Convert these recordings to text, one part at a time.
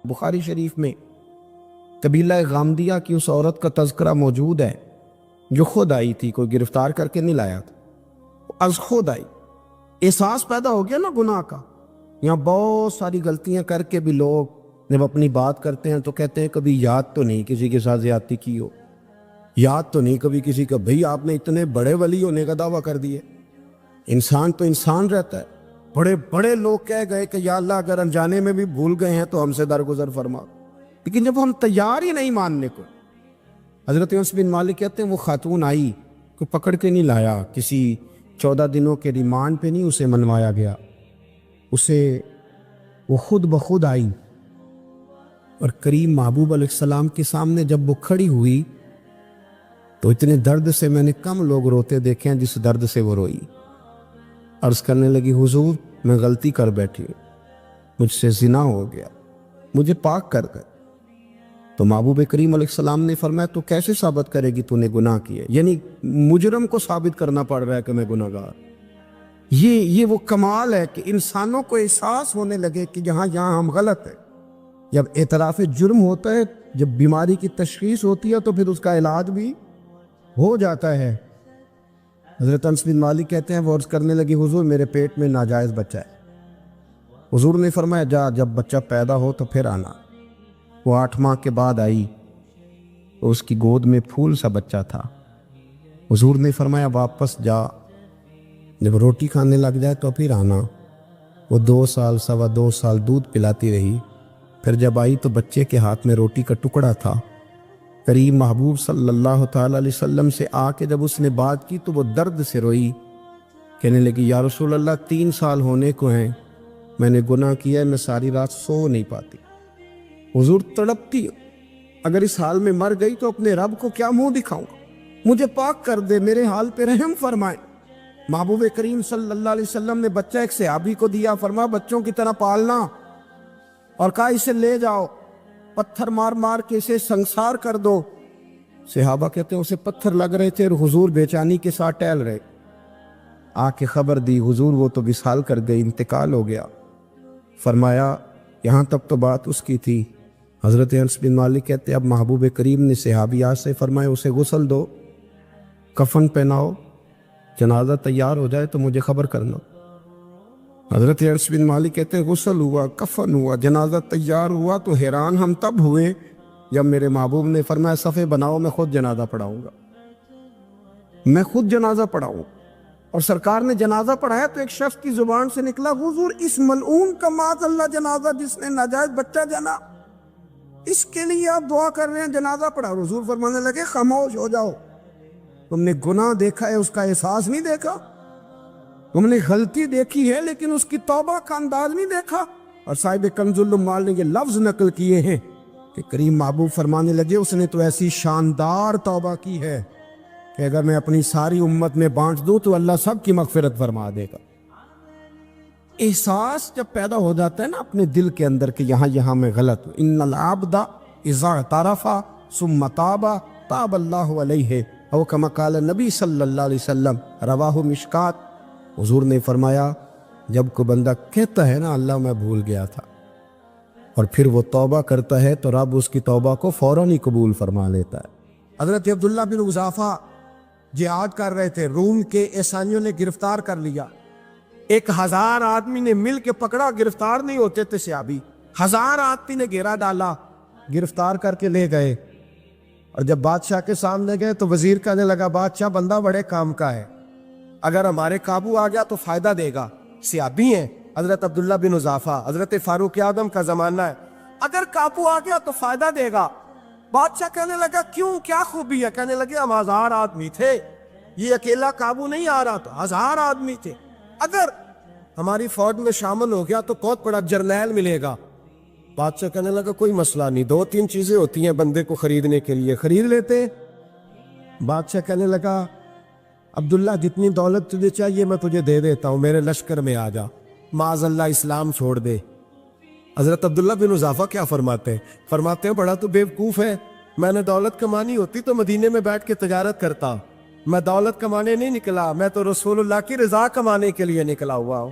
بخاری شریف میں قبیلہ غامدیہ کی اس عورت کا تذکرہ موجود ہے جو خود آئی تھی، کوئی گرفتار کر کے نہیں لایا تھا، از خود آئی۔ احساس پیدا ہو گیا نا گناہ کا۔ یہاں بہت ساری غلطیاں کر کے بھی لوگ جب اپنی بات کرتے ہیں تو کہتے ہیں کبھی یاد تو نہیں کسی کے ساتھ زیادتی کی ہو، یاد تو نہیں کبھی کسی کا، بھئی آپ نے اتنے بڑے ولی ہونے کا دعویٰ کر دیے۔ انسان تو انسان رہتا ہے۔ بڑے بڑے لوگ کہہ گئے کہ یا اللہ اگر انجانے میں بھی بھول گئے ہیں تو ہم سے درگزر فرما، لیکن جب ہم تیار ہی نہیں ماننے کو۔ حضرت انس بن مالک کہتے ہیں وہ خاتون آئی، کوئی پکڑ کے نہیں لایا، کسی 14 دنوں کے ریمانڈ پہ نہیں اسے منوایا گیا، اسے وہ خود بخود آئی، اور کریم محبوب علیہ السلام کے سامنے جب وہ کھڑی ہوئی تو اتنے درد سے میں نے کم لوگ روتے دیکھے ہیں جس درد سے وہ روئی۔ عرض کرنے لگی حضور میں غلطی کر بیٹھی ہوں، مجھ سے زنا ہو گیا، مجھے پاک کر گئے۔ تو محبوب کریم علیہ السلام نے فرمایا تو کیسے ثابت کرے گی تو نے گناہ کیا؟ یعنی مجرم کو ثابت کرنا پڑ رہا ہے کہ میں گناہ گار۔ یہ وہ کمال ہے کہ انسانوں کو احساس ہونے لگے کہ یہاں ہم غلط ہیں۔ جب اعتراف جرم ہوتا ہے، جب بیماری کی تشخیص ہوتی ہے تو پھر اس کا علاج بھی ہو جاتا ہے۔ حضرت انس بن مالک کہتے ہیں وہ عرض کرنے لگی حضور میرے پیٹ میں ناجائز بچہ ہے۔ حضور نے فرمایا جا جب بچہ پیدا ہو تو پھر آنا۔ وہ 8 ماہ کے بعد آئی تو اس کی گود میں پھول سا بچہ تھا۔ حضور نے فرمایا واپس جا، جب روٹی کھانے لگ جائے تو پھر آنا۔ وہ 2 سال 2.25 سال دودھ پلاتی رہی، پھر جب آئی تو بچے کے ہاتھ میں روٹی کا ٹکڑا تھا۔ کریم محبوب صلی اللہ تعالی علیہ وسلم سے آ کے جب اس نے بات کی تو وہ درد سے روئی، کہنے لگی یا رسول اللہ 3 سال ہونے کو ہیں، میں نے گناہ کیا ہے، میں ساری رات سو نہیں پاتی۔ حضور تڑپتی، اگر اس حال میں مر گئی تو اپنے رب کو کیا منہ دکھاؤں گا، مجھے پاک کر دے، میرے حال پہ رحم فرمائے۔ محبوب کریم صلی اللہ علیہ وسلم نے بچہ ایک صحابی کو دیا، فرمایا بچوں کی طرح پالنا، اور کہا اسے لے جاؤ، پتھر مار مار کے اسے سنسار کر دو۔ صحابہ کہتے ہیں اسے پتھر لگ رہے تھے اور حضور بے چینی کے ساتھ ٹہل رہے۔ آ کے خبر دی حضور وہ تو وصال کر گئی، انتقال ہو گیا۔ فرمایا یہاں تک تو بات اس کی تھی۔ حضرت انس بن مالک کہتے اب محبوب کریم نے صحابیات سے فرمایا اسے غسل دو، کفن پہناؤ، جنازہ تیار ہو جائے تو مجھے خبر کرنا۔ حضرت انس بن مالک کہتے ہیں غسل ہوا، کفن ہوا، جنازہ تیار ہوا تو حیران ہم تب ہوئے جب میرے محبوب نے فرمایا صفے بناؤ، میں خود جنازہ پڑھاؤں گا، میں خود جنازہ پڑھاؤں۔ اور سرکار نے جنازہ پڑھایا تو ایک شخص کی زبان سے نکلا حضور اس ملعون کا معاذ اللہ جنازہ جس نے ناجائز بچہ جنا، اس کے لیے آپ دعا کر رہے ہیں، جنازہ پڑھا۔ حضور فرمانے لگے خاموش ہو جاؤ، تم نے گناہ دیکھا ہے، اس کا احساس نہیں دیکھا، تم نے غلطی دیکھی ہے لیکن اس کی توبہ کا انداز نہیں دیکھا۔ اور صاحب کنز العمال نے یہ لفظ نقل کیے ہیں کہ کریم محبوب فرمانے لگے اس نے تو ایسی شاندار توبہ کی ہے کہ اگر میں اپنی ساری امت میں بانٹ دوں تو اللہ سب کی مغفرت فرما دے گا۔ احساس جب پیدا ہو جاتا ہے نا اپنے دل کے اندر کہ یہاں میں غلط ہوں، ان العبد اذا اعترف ثم تاب تاب اللہ علیہ او کما قال نبی صلی اللہ علیہ وسلم، رواہ مشکات۔ حضور نے فرمایا جب کوئی بندہ کہتا ہے نا اللہ میں بھول گیا تھا، اور پھر وہ توبہ کرتا ہے تو رب اس کی توبہ کو فوراً ہی قبول فرما لیتا ہے۔ حضرت عبداللہ بن حذافہ جہاد کر رہے تھے، روم کے عیسائیوں نے گرفتار کر لیا، 1000 آدمی نے مل کے پکڑا، گرفتار نہیں ہوتے تھے صحابی، 1000 آدمی نے گھیرا ڈالا، گرفتار کر کے لے گئے۔ اور جب بادشاہ کے سامنے گئے تو وزیر کہنے لگا بادشاہ بندہ بڑے کام کا ہے، اگر ہمارے قابو آ گیا تو فائدہ دے گا، صحابی ہیں حضرت عبداللہ بن حذافہ، حضرت فاروق اعظم کا زمانہ ہے، اگر قابو آ گیا تو فائدہ دے گا۔ بادشاہ کہنے لگا کیوں، کیا خوبی ہے؟ کہنے لگے ہم 1000 آدمی تھے، یہ اکیلا قابو نہیں آ رہا، تو 1000 آدمی تھے، اگر ہماری فوج میں شامل ہو گیا تو بہت بڑا جرنیل ملے گا۔ بادشاہ کہنے لگا کوئی مسئلہ نہیں، 2-3 چیزیں ہوتی ہیں بندے کو خریدنے کے لیے، خرید لیتے۔ بادشاہ کہنے لگا عبداللہ جتنی دولت تجھے چاہیے میں تجھے دے دیتا ہوں، میرے لشکر میں آ جا، معاذ اللہ اسلام چھوڑ دے۔ حضرت عبداللہ بن حذافہ کیا فرماتے ہیں بڑا تو بیوقوف ہے، میں نے دولت کمانی ہوتی تو مدینے میں بیٹھ کے تجارت کرتا، میں دولت کمانے نہیں نکلا، میں تو رسول اللہ کی رضا کمانے کے لیے نکلا ہوا ہوں۔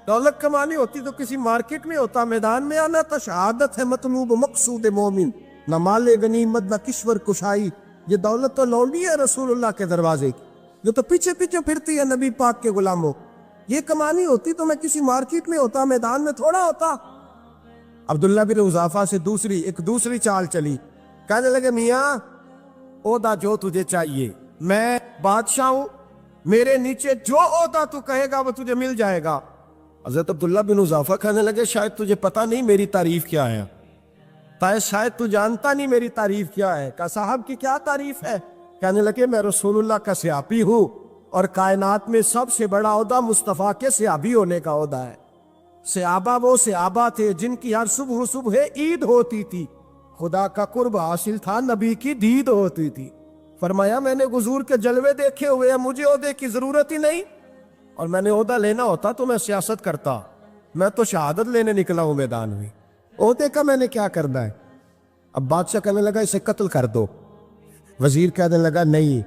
دولت کمانی ہوتی تو کسی مارکیٹ میں ہوتا، میدان میں آنا تھا۔ شہادت ہے مطلوب مقصود مومن، نہ مال غنیمت نہ کشور کشائی۔ یہ دولت تو لونڈی ہے رسول اللہ کے دروازے کی، جو تو پیچھے پیچھے پھرتی ہے نبی پاک کے غلاموں۔ یہ کمانی ہوتی تو میں کسی مارکیٹ میں ہوتا، میدان میں تھوڑا ہوتا۔ عبداللہ بن حذافہ سے دوسری چال چلی۔ کہنے لگے میاں عہدہ جو تجھے چاہیے، میں بادشاہ ہوں، میرے نیچے جو عہدہ تو کہے گا وہ تجھے مل جائے گا۔ حضرت عبداللہ بن حذافہ کہنے لگے شاید تجھے پتہ نہیں میری تعریف کیا ہے، شاید تو جانتا نہیں میری تعریف کیا ہے۔ کہا صاحب کی کیا تعریف ہے؟ کہنے لگے میں رسول اللہ کا صحابی ہوں، اور کائنات میں سب سے بڑا عہدہ مصطفیٰ کے صحابی ہونے کا عہدہ ہے۔ صحابہ وہ صحابہ تھے جن کی ہر صبح عید ہوتی تھی، خدا کا قرب حاصل تھا، نبی کی دید ہوتی تھی۔ فرمایا میں نے حضور کے جلوے دیکھے ہوئے ہیں، مجھے عہدے کی ضرورت ہی نہیں، اور میں نے عہدہ لینا ہوتا تو میں سیاست کرتا، میں تو شہادت لینے نکلا ہوں میدان میں، عہدے کا میں نے کیا کرنا ہے؟ اب بادشاہ کہنے لگا اسے قتل کر دو۔ وزیر کہنے لگا نہیں،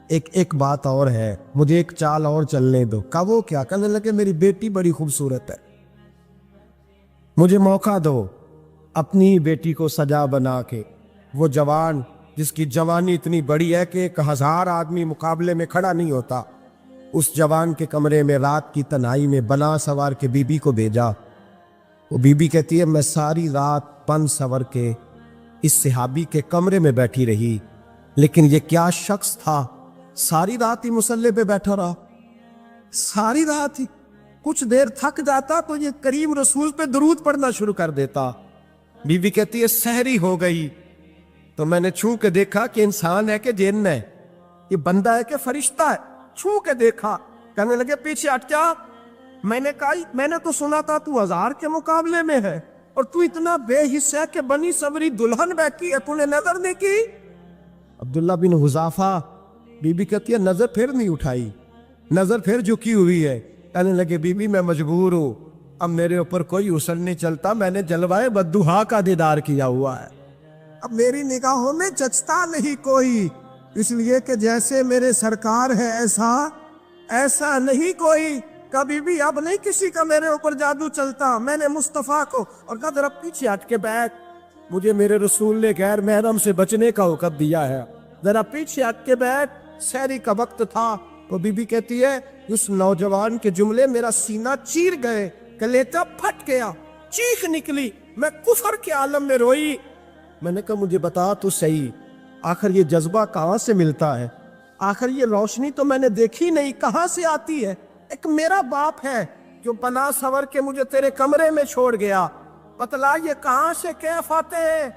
ایک بات اور ہے، مجھے ایک چال اور چلنے دو۔ کہا وہ کیا؟ کہنے لگے میری بیٹی بڑی خوبصورت ہے، مجھے موقع دو اپنی بیٹی کو سجا بنا کے، وہ جوان جس کی جوانی اتنی بڑی ہے کہ 1000 آدمی مقابلے میں کھڑا نہیں ہوتا، اس جوان کے کمرے میں رات کی تنہائی میں بنا سوار کے بی بی کو بھیجا۔ وہ بی بی کہتی ہے میں ساری رات بن سور کے اس صحابی کے کمرے میں بیٹھی رہی، لیکن یہ کیا شخص تھا، ساری رات ہی مصلے پہ بیٹھا رہا، ساری رات ہی۔ کچھ دیر تھک جاتا تو یہ کریم رسول پہ درود پڑھنا شروع کر دیتا۔ بی بی کہتی ہے سحری ہو گئی تو میں نے چھو کے دیکھا کہ انسان ہے کہ جن ہے، یہ بندہ ہے کہ فرشتہ ہے، چھو کے دیکھا۔ کہنے لگے پیچھے ہٹ جا۔ میں نے کہا میں نے تو سنا تھا تو 1000 کے مقابلے میں ہے، اور تو اتنا بے حس ہے کہ بنی صبری دلہن بیٹھی ہے، تو نے نظر نہیں کی؟ عبداللہ بن حذافہ، بی بی کہتی ہے نظر پھر نہیں اٹھائی، نظر پھر جھکی ہوئی ہے۔ کہنے لگے بی بی میں مجبور ہوں، اب میرے اوپر کوئی حسن نہیں چلتا، میں نے جلوائے بدوہا کا دیدار کیا ہوا ہے، اب میری نگاہوں میں جچتا نہیں کوئی، اس لیے کہ جیسے میرے سرکار ہے ایسا نہیں کوئی، کبھی بھی اب نہیں کسی کا میرے اوپر جادو چلتا۔ میں نے مصطفیٰ کو اور کہا ذرا پیچھے ہٹ کے بیٹھ، مجھے میرے رسول نے غیر محرم سے بچنے کا حکم دیا ہے، ذرا پیچھے ہٹ کے بیٹھ۔ سحری کا وقت تھا تو بی بی کہتی ہے اس نوجوان کے جملے میرا سینہ چیر گئے، کلیجہ پھٹ گیا، چیخ نکلی، میں کفر کے عالم میں روئی۔ میں نے کہا مجھے بتا تو صحیح، آخر یہ جذبہ کہاں سے ملتا ہے؟ آخر یہ روشنی تو میں نے دیکھی نہیں، کہاں سے آتی ہے؟ ایک میرا باپ ہے جو بنا سور کے مجھے تیرے کمرے میں چھوڑ گیا، بتلا یہ کہاں سے کیف آتے ہیں؟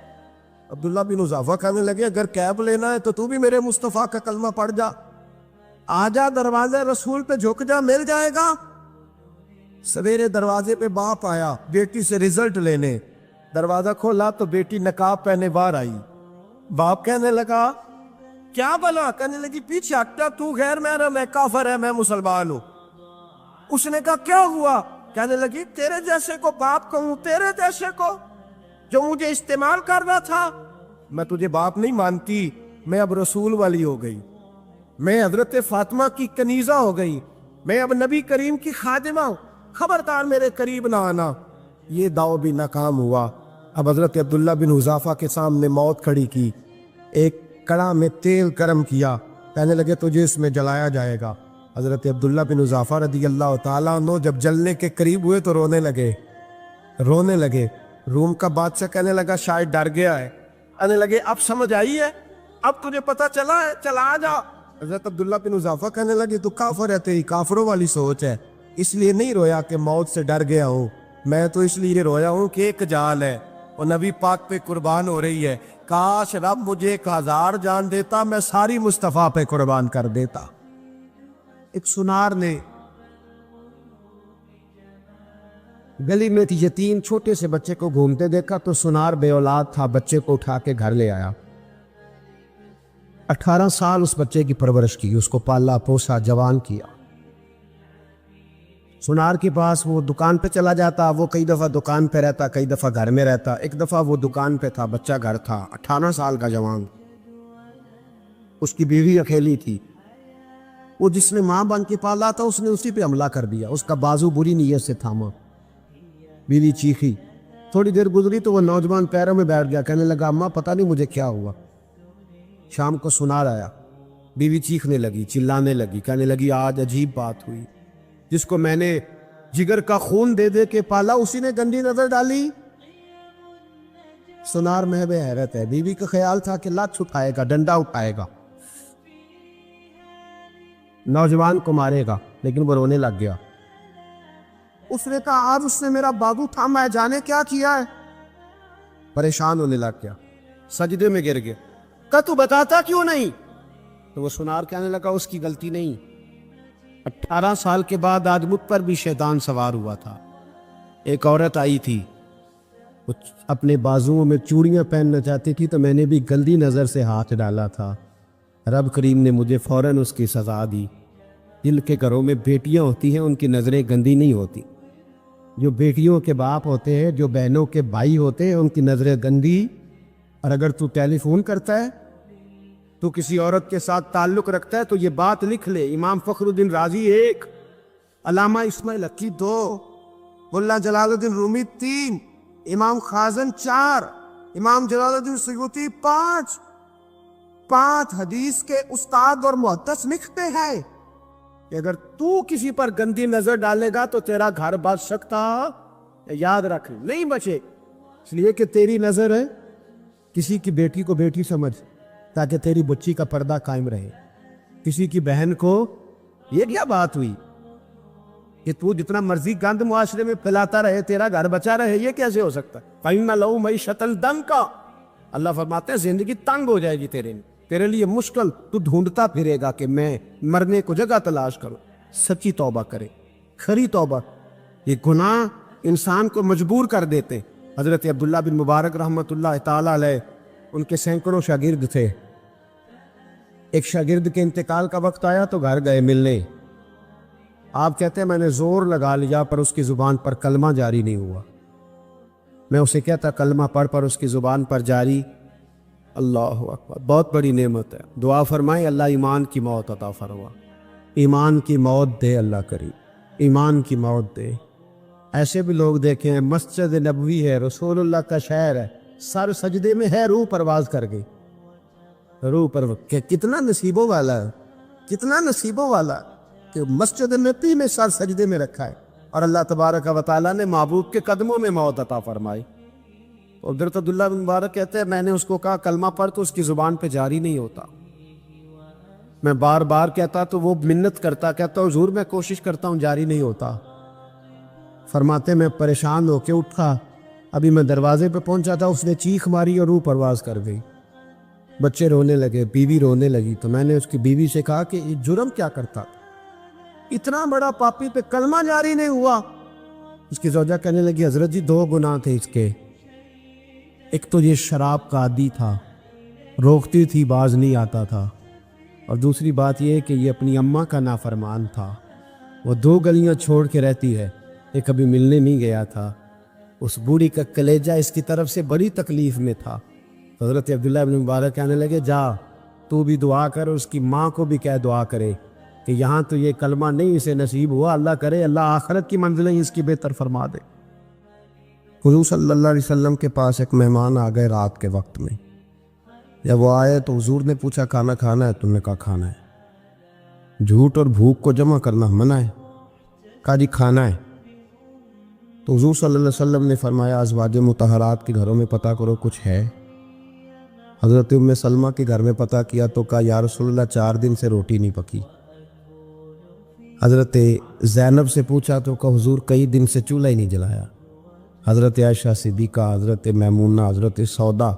عبداللہ بن حذافہ کہنے لگے اگر کیف لینا ہے تو بھی میرے مصطفیٰ کا کلمہ پڑھ جا، آجا دروازے رسول پہ جھک جا، مل جائے گا۔ سویرے دروازے پہ باپ آیا بیٹی سے رزلٹ لینے، دروازہ کھولا تو بیٹی نقاب پہنے باہر آئی۔ باپ کہنے لگا کیا بلا؟ کہنے لگی پیچھے ہٹا، تو غیر محرم ہے، کافر ہے، میں مسلمان ہوں۔ اس نے کہا کیا ہوا؟ کہنے لگی تیرے جیسے کو باپ کہوں، تیرے جیسے کو جو مجھے استعمال کر رہا تھا؟ میں تجھے باپ نہیں مانتی، میں اب رسول والی ہو گئی، میں حضرت فاطمہ کی کنیزہ ہو گئی، میں اب نبی کریم کی خادمہ ہوں، خبردار میرے قریب نہ آنا۔ یہ داؤ بھی ناکام ہوا۔ اب حضرت عبداللہ بن حذافہ کے سامنے موت کھڑی کی، ایک کڑا میں تیل گرم کیا، کہنے لگے تجھے اس میں جلایا جائے گا۔ حضرت عبداللہ بن حذافہ رضی اللہ تعالیٰ عنہ جب جلنے کے قریب ہوئے تو رونے لگے۔ روم کا بادشاہ کہنے لگا شاید ڈر گیا ہے، کہنے لگے اب سمجھ آئی ہے، اب تجھے پتہ چلا ہے، چلا آ جا۔ حضرت عبداللہ بن حذافہ کہنے لگے تو کافر ہے، تیری کافروں والی سوچ ہے، اس لیے نہیں رویا کہ موت سے ڈر گیا ہوں، میں تو اس لیے رویا ہوں کہ ایک جان ہے وہ نبی پاک پہ قربان ہو رہی ہے، کاش رب مجھے 1000 جان دیتا، میں ساری مصطفیٰ پہ قربان کر دیتا۔ ایک سنار نے گلی میں یتیم چھوٹے سے بچے کو گھومتے دیکھا تو سنار بے اولاد تھا، بچے کو اٹھا کے گھر لے آیا، 18 سال اس بچے کی پرورش کی، اس کو پالا پوسا، جوان کیا۔ سنار کے پاس وہ دکان پہ چلا جاتا، وہ کئی دفعہ دکان پہ رہتا، کئی دفعہ گھر میں رہتا۔ ایک دفعہ وہ دکان پہ تھا، بچہ گھر تھا، 18 سال کا جوان، اس کی بیوی اکیلی تھی۔ وہ جس نے ماں بن کے پالا تھا اس نے اسی پہ حملہ کر دیا، اس کا بازو بری نیت سے تھاما۔ بیوی چیخی، تھوڑی دیر گزری تو وہ نوجوان پیروں میں بیٹھ گیا، کہنے لگا اماں پتہ نہیں مجھے کیا ہوا۔ شام کو سنار آیا، بیوی چیخنے لگی، چلانے لگی، کہنے لگی آج عجیب بات ہوئی، جس کو میں نے جگر کا خون دے دے کے پالا اسی نے گندی نظر ڈالی۔ سنار محو حیرت ہے، بیوی کا خیال تھا کہ لات اٹھائے گا، ڈنڈا اٹھائے گا، نوجوان کو مارے گا، لیکن وہ رونے لگ گیا۔ اس نے کہا آج اس نے میرا بازو تھاما ہے، جانے کیا کیا ہے۔ پریشان ہونے لگ گیا، سجدے میں گر گیا، کہ تو بتاتا کیوں نہیں؟ تو وہ سنار کہنے لگا اس کی غلطی نہیں، 18 سال کے بعد آج مجھ پر بھی شیطان سوار ہوا تھا۔ ایک عورت آئی تھی، وہ اپنے بازوؤں میں چوڑیاں پہننا چاہتی تھی تو میں نے بھی گندی نظر سے ہاتھ ڈالا تھا، رب کریم نے مجھے فوراً اس کی سزا دی۔ جن کے گھروں میں بیٹیاں ہوتی ہیں ان کی نظریں گندی نہیں ہوتی، جو بیٹیوں کے باپ ہوتے ہیں، جو بہنوں کے بھائی ہوتے ہیں، ان کی نظریں گندی۔ اور اگر تو ٹیلی فون کرتا ہے، تو کسی عورت کے ساتھ تعلق رکھتا ہے تو یہ بات لکھ لے، امام فخر الدین رازی 1، علامہ اسماعیل حقی 2، ملا جلال الدین رومی 3، امام خازن 4، امام جلال الدین سیوطی 5 حدیث کے استاد اور محدث لکھتے ہیں کہ اگر تو کسی پر گندی نظر ڈالے گا تو تیرا گھر بچ سکتا، یاد رکھ نہیں بچے، اس لیے کہ تیری نظر ہے، کسی کی بیٹی کو بیٹی سمجھ تاکہ تیری بچی کا پردہ قائم رہے، کسی کی بہن کو، یہ کیا بات ہوئی کہ تو جتنا مرضی گند معاشرے میں پھیلاتا رہے تیرا گھر بچا رہے، یہ کیسے ہو سکتا ہے؟ فَإِنَّ لَهُ مَعِيشَةً ضَنْكَ، اللہ فرماتے ہیں زندگی تنگ ہو جائے گی تیرے لیے مشکل، تو ڈھونڈتا پھرے گا کہ میں مرنے کو جگہ تلاش کروں۔ سچی توبہ کرے، کھری توبہ۔ یہ گناہ انسان کو مجبور کر دیتے۔ حضرت عبداللہ بن مبارک رحمۃ اللہ تعالیٰ علیہ، ان کے سینکڑوں شاگرد تھے، ایک شاگرد کے انتقال کا وقت آیا تو گھر گئے ملنے۔ آپ کہتے ہیں میں نے زور لگا لیا پر اس کی زبان پر کلمہ جاری نہیں ہوا۔ میں اسے کہتا کلمہ پڑھ پر اس کی زبان پر جاری۔ اللہ اکبر، بہت بڑی نعمت ہے، دعا فرمائیں اللہ ایمان کی موت عطا فرما، ایمان کی موت دے اللہ کریم، ایمان کی موت دے۔ ایسے بھی لوگ دیکھیں ہیں، مسجد نبوی ہے، رسول اللہ کا شہر ہے، سر سجدے میں ہے، روح پرواز کر گئی، روح پر کتنا نصیبوں والا ہے، کتنا نصیبوں والا کہ مسجد نبی میں سر سجدے میں رکھا ہے، اور اللہ تبارک و تعالیٰ نے محبوب کے قدموں میں موت عطا فرمائی۔ حضرت عبداللہ بن مبارک کہتے ہیں میں نے اس کو کہا کلمہ پڑھ تو اس کی زبان پہ جاری نہیں ہوتا۔ میں بار بار کہتا تو وہ منت کرتا، کہتا حضور میں کوشش کرتا ہوں جاری نہیں ہوتا۔ فرماتے میں پریشان ہو کے اٹھا، ابھی میں دروازے پہ پہنچا تھا، اس نے چیخ ماری اور روح پرواز کر گئی۔ بچے رونے لگے، بیوی رونے لگی، تو میں نے اس کی بیوی سے کہا کہ یہ جرم کیا کرتا، اتنا بڑا پاپی پہ کلمہ جاری نہیں ہوا۔ اس کی زوجہ کہنے لگی حضرت جی 2 گناہ تھے اس کے، ایک تو یہ شراب کا عادی تھا، روکتی تھی باز نہیں آتا تھا، اور دوسری بات یہ کہ یہ اپنی اماں کا نافرمان تھا، وہ 2 گلیاں چھوڑ کے رہتی ہے، یہ کبھی ملنے نہیں گیا تھا، اس بوڑھی کا کلیجہ اس کی طرف سے بڑی تکلیف میں تھا۔ حضرت عبداللہ بن مبارک کہنے لگے جا تو بھی دعا کر، اس کی ماں کو بھی کہہ دعا کرے کہ یہاں تو یہ کلمہ نہیں اسے نصیب ہوا، اللہ کرے اللہ آخرت کی منزلیں اس کی بہتر فرما دے۔ حضور صلی اللہ علیہ وسلم کے پاس ایک مہمان آ گئے رات کے وقت میں، جب وہ آئے تو حضور نے پوچھا کھانا کھانا ہے؟ تم نے کہا کھانا ہے۔ جھوٹ اور بھوک کو جمع کرنا منع ہے، کہا جی کھانا ہے۔ تو حضور صلی اللہ علیہ وسلم نے فرمایا ازواج مطہرات کے گھروں میں پتہ کرو کچھ ہے۔ حضرت ام سلمہ کے گھر میں پتہ کیا تو کہا یا رسول اللہ 4 دن سے روٹی نہیں پکی۔ حضرت زینب سے پوچھا تو کہا حضور کئی دن سے چولہا ہی نہیں جلایا۔ حضرت عائشہ صدیقہ، حضرت میمونہ، حضرت سودا،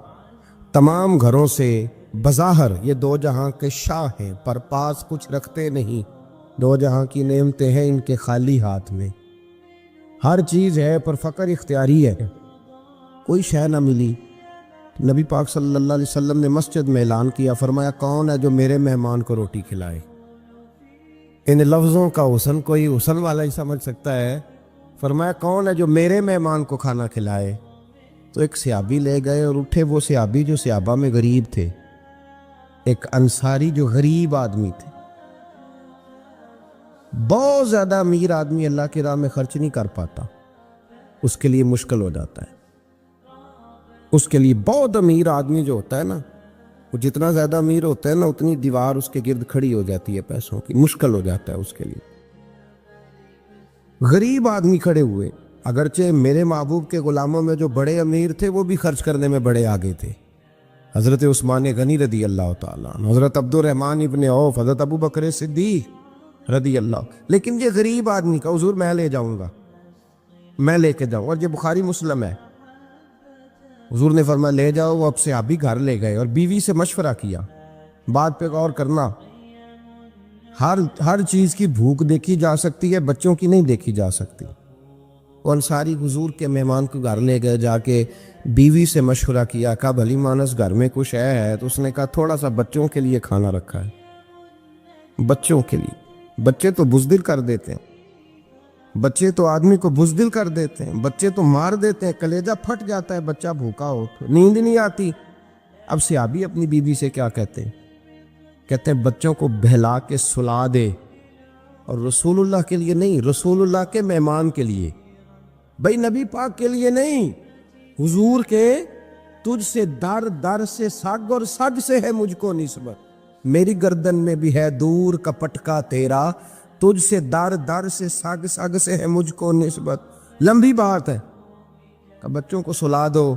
تمام گھروں سے بظاہر یہ 2 جہاں کے شاہ ہیں پر پاس کچھ رکھتے نہیں، 2 جہاں کی نعمتیں ہیں ان کے خالی ہاتھ میں، ہر چیز ہے پر فقر اختیاری ہے، کوئی شے نہ ملی۔ نبی پاک صلی اللہ علیہ وسلم نے مسجد میں اعلان کیا، فرمایا کون ہے جو میرے مہمان کو روٹی کھلائے؟ ان لفظوں کا حسن کوئی حسن والا ہی سمجھ سکتا ہے۔ فرمایا کون ہے جو میرے مہمان کو کھانا کھلائے؟ تو ایک صحابی لے گئے اور اٹھے، وہ صحابی جو صحابہ میں غریب تھے، ایک انصاری جو غریب آدمی تھے، بہت زیادہ امیر آدمی اللہ کی راہ میں خرچ نہیں کر پاتا، اس کے لیے مشکل ہو جاتا ہے۔ اس کے لیے بہت امیر آدمی جو ہوتا ہے نا، وہ جتنا زیادہ امیر ہوتا ہے نا، اتنی دیوار اس کے گرد کھڑی ہو جاتی ہے پیسوں کی، مشکل ہو جاتا ہے اس کے لیے۔ غریب آدمی کھڑے ہوئے، اگرچہ میرے محبوب کے غلاموں میں جو بڑے امیر تھے وہ بھی خرچ کرنے میں بڑے آگے تھے، حضرت عثمان غنی رضی اللہ تعالیٰ عنہ، حضرت عبد الرحمن ابن عوف، حضرت ابو بکر صدیق رضی اللہ۔ لیکن یہ غریب آدمی کا حضور میں لے جاؤں گا، میں لے کے جاؤں، اور یہ بخاری مسلم ہے، حضور نے فرمایا لے جاؤ۔ وہ اب سے آپ بھی گھر لے گئے اور بیوی سے مشورہ کیا، بات پہ غور کرنا، ہر چیز کی بھوک دیکھی جا سکتی ہے، بچوں کی نہیں دیکھی جا سکتی۔ وہ انصاری حضور کے مہمان کو گھر لے گئے، جا کے بیوی سے مشورہ کیا، کہا بھلی مانس گھر میں کچھ ہے؟ تو اس نے کہا تھوڑا سا بچوں کے لیے کھانا رکھا ہے، بچوں کے لیے۔ بچے تو بزدل کر دیتے ہیں، بچے تو آدمی کو بزدل کر دیتے ہیں، بچے تو مار دیتے ہیں، کلیجہ پھٹ جاتا ہے بچہ بھوکا ہو تو، نیند نہیں آتی۔ اب صحابی اپنی بیوی سے کیا کہتے ہیں؟ کہتے ہیں بچوں کو بہلا کے سلا دے، اور رسول اللہ کے لیے نہیں، رسول اللہ کے مہمان کے لیے، بھائی نبی پاک کے لیے نہیں، حضور کے تجھ سے در در سے سگ اور سگ سے ہے مجھ کو نسبت، میری گردن میں بھی ہے دور کا پٹکا تیرا، تجھ سے در در سے سگ سگ سے ہے مجھ کو نسبت۔ لمبی بات ہے کہ بچوں کو سلا دو۔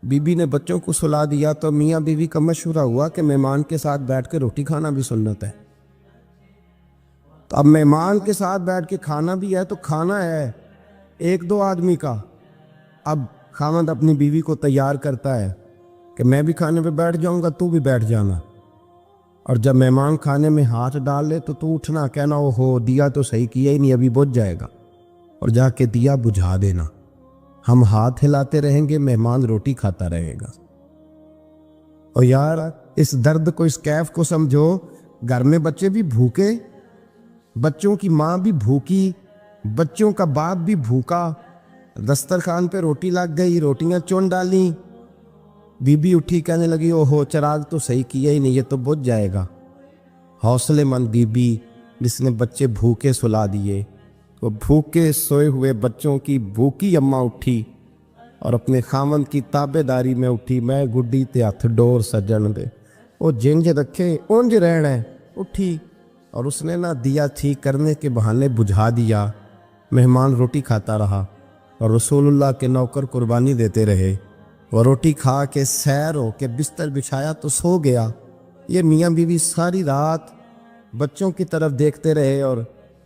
بی بی نے بچوں کو سلا دیا تو میاں بیوی کا مشورہ ہوا کہ مہمان کے ساتھ بیٹھ کے روٹی کھانا بھی سنت ہے۔ تو اب مہمان کے ساتھ بیٹھ کے کھانا بھی ہے تو کھانا ہے ایک دو آدمی کا۔ اب خاوند اپنی بیوی کو تیار کرتا ہے کہ میں بھی کھانے پہ بیٹھ جاؤں گا، تو بھی بیٹھ جانا، اور جب مہمان کھانے میں ہاتھ ڈال لے تو اٹھنا، کہنا او ہو دیا تو صحیح کیا ہی نہیں، ابھی بجھ جائے گا، اور جا کے دیا بجھا دینا۔ ہم ہاتھ ہلاتے رہیں گے، مہمان روٹی کھاتا رہے گا۔ اور یار اس درد کو، اس کیف کو سمجھو، گھر میں بچے بھی بھوکے، بچوں کی ماں بھی بھوکی، بچوں کا باپ بھی بھوکا، دسترخوان پہ روٹی لگ گئی، روٹیاں چون ڈالیں، بی بی اٹھی کہنے لگی او ہو چراغ تو صحیح کیا ہی نہیں، یہ تو بجھ جائے گا۔ حوصلے مند بی بی جس نے بچے بھوکے سلا دیے، وہ بھوکے سوئے ہوئے بچوں کی بھوکی اماں اٹھی اور اپنے خاوند کی تابع داری میں اٹھی، میں گڈی تے ہتھ ڈور سجن دے، وہ جنج رکھے اونج رہنا ہے، اٹھی اور اس نے نہ دیا ٹھیک کرنے کے بہانے بجھا دیا۔ مہمان روٹی کھاتا رہا اور رسول اللہ کے نوکر قربانی دیتے رہے۔ وہ روٹی کھا کے سیر ہو کے بستر بچھایا تو سو گیا۔ یہ میاں بیوی ساری رات بچوں کی طرف دیکھتے رہے اور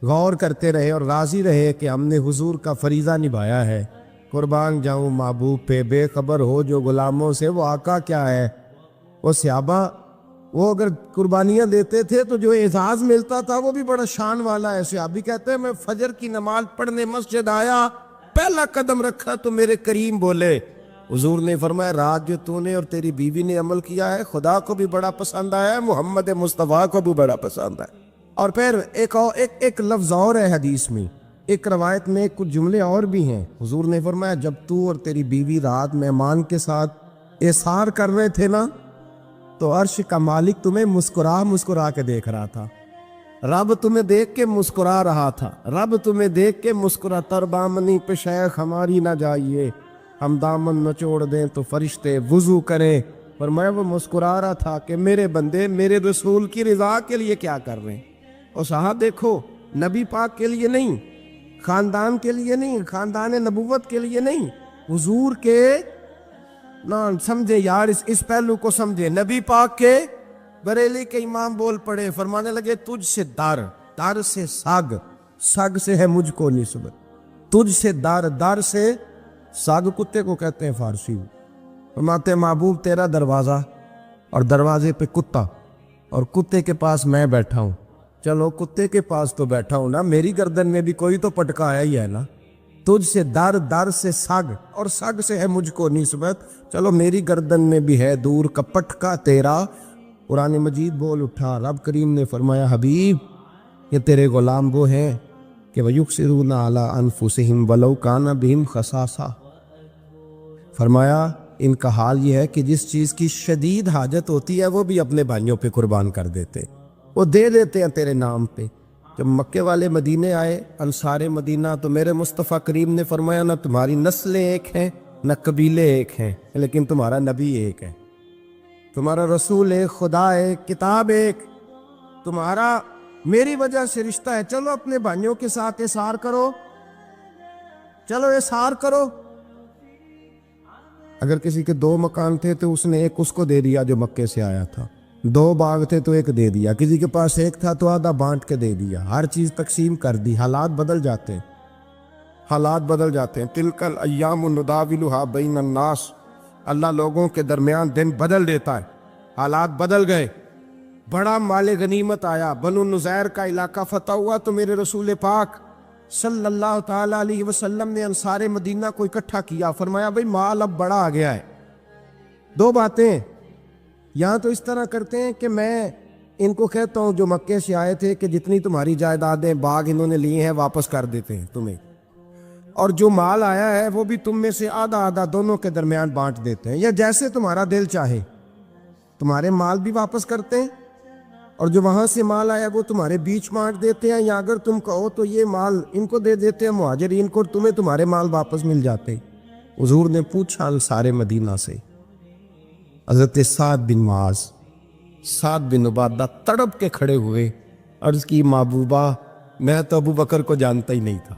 غور کرتے رہے اور راضی رہے کہ ہم نے حضور کا فریضہ نبھایا ہے۔ قربان جاؤں محبوب پہ، بے خبر ہو جو غلاموں سے وہ آقا کیا ہے۔ وہ صحابہ وہ اگر قربانیاں دیتے تھے تو جو اعزاز ملتا تھا وہ بھی بڑا شان والا ہے۔ صحابی کہتے ہیں میں فجر کی نماز پڑھنے مسجد آیا، پہلا قدم رکھا تو میرے کریم بولے، حضور نے فرمایا رات جو تو نے اور تیری بیوی نے عمل کیا ہے خدا کو بھی بڑا پسند آیا ہے، محمد مصطفیٰ کو بھی بڑا پسند ہے۔ اور پھر ایک لفظ اور ہے حدیث میں، ایک روایت میں کچھ جملے اور بھی ہیں۔ حضور نے فرمایا جب تو اور تیری بیوی رات مہمان کے ساتھ احسار کر رہے تھے نا، تو عرش کا مالک تمہیں مسکرا کے دیکھ رہا تھا، رب تمہیں دیکھ کے مسکرا رہا تھا، رب تمہیں دیکھ کے مسکرا، تر بامنی پہ شیخ ہماری نہ جائیے، ہم دامن نچوڑ دیں تو فرشتے وضو کریں۔ پر میں وہ مسکرا رہا تھا کہ میرے بندے میرے رسول کی رضا کے لیے کیا کر رہے ہیں۔ اور صاحب دیکھو، نبی پاک کے لیے نہیں، خاندان کے لیے نہیں، خاندان نبوت کے لیے نہیں، حضور کے نہ سمجھے یار، اس پہلو کو سمجھے۔ نبی پاک کے بریلی کے امام بول پڑے، فرمانے لگے تجھ سے در سے سگ سے ہے مجھ کو نسبت، تجھ سے در سے سگ کتے کو کہتے ہیں فارسی میں۔ فرماتے محبوب تیرا دروازہ اور دروازے پہ کتا، اور کتے کے پاس میں بیٹھا ہوں، چلو کتے کے پاس تو بیٹھا ہوں نا، میری گردن میں بھی کوئی تو پٹکایا ہی ہے نا، تجھ سے در سے سگ اور سگ سے ہے مجھ کو نسبت، چلو میری گردن میں بھی ہے دور کا پٹکا تیرا۔ قرآن مجید بول اٹھا، رب کریم نے فرمایا حبیب یہ تیرے غلام وہ ہیں کہ وَيُكْسِرُونَ عَلَىٰ أَنفُسِهِمْ وَلَوْ كَانَ بِهِمْ خَصَاصَةٌ، فرمایا ان کا حال یہ ہے کہ جس چیز کی شدید حاجت ہوتی ہے وہ بھی اپنے بھائیوں پہ قربان کر دیتے، وہ دے دیتے ہیں تیرے نام پہ، جب مکے والے مدینے آئے انصار مدینہ تو میرے مصطفیٰ کریم نے فرمایا نہ تمہاری نسلیں ایک ہیں نہ قبیلے ایک ہیں، لیکن تمہارا نبی ایک ہے، تمہارا رسول ایک، خدا ایک، کتاب ایک، تمہارا میری وجہ سے رشتہ ہے۔ چلو اپنے بھائیوں کے ساتھ احسار کرو، چلو احسار کرو۔ اگر کسی کے 2 مکان تھے تو اس نے ایک اس کو دے دیا جو مکے سے آیا تھا، 2 باغ تھے تو ایک دے دیا، کسی کے پاس ایک تھا تو آدھا بانٹ کے دے دیا، ہر چیز تقسیم کر دی۔ حالات بدل جاتے ہیں، حالات بدل جاتے ہیں۔ تلک الایام نداولها بین الناس، اللہ لوگوں کے درمیان دن بدل دیتا ہے، حالات بدل گئے۔ بڑا مال غنیمت آیا، بنو نذیر کا علاقہ فتح ہوا تو میرے رسول پاک صلی اللہ تعالی علیہ وسلم نے انصار مدینہ کو اکٹھا کیا، فرمایا بھئی مال اب بڑا آ گیا ہے۔ 2 باتیں یہاں تو اس طرح کرتے ہیں کہ میں ان کو کہتا ہوں جو مکے سے آئے تھے کہ جتنی تمہاری جائیدادیں باغ انہوں نے لیے ہیں واپس کر دیتے ہیں تمہیں، اور جو مال آیا ہے وہ بھی تم میں سے آدھا آدھا دونوں کے درمیان بانٹ دیتے ہیں، یا جیسے تمہارا دل چاہے تمہارے مال بھی واپس کرتے ہیں، اور جو وہاں سے مال آیا وہ تمہارے بیچ بانٹ دیتے ہیں، یا اگر تم کہو تو یہ مال ان کو دے دیتے ہیں مہاجرین کو، تمہیں تمہارے مال واپس مل جاتے۔ حضور نے پوچھا انصار مدینہ سے، حضرت سعد بن معاذ، سعد بن عبادہ تڑپ کے کھڑے ہوئے، عرض کی محبوبہ میں تو ابو بکر کو جانتا ہی نہیں تھا،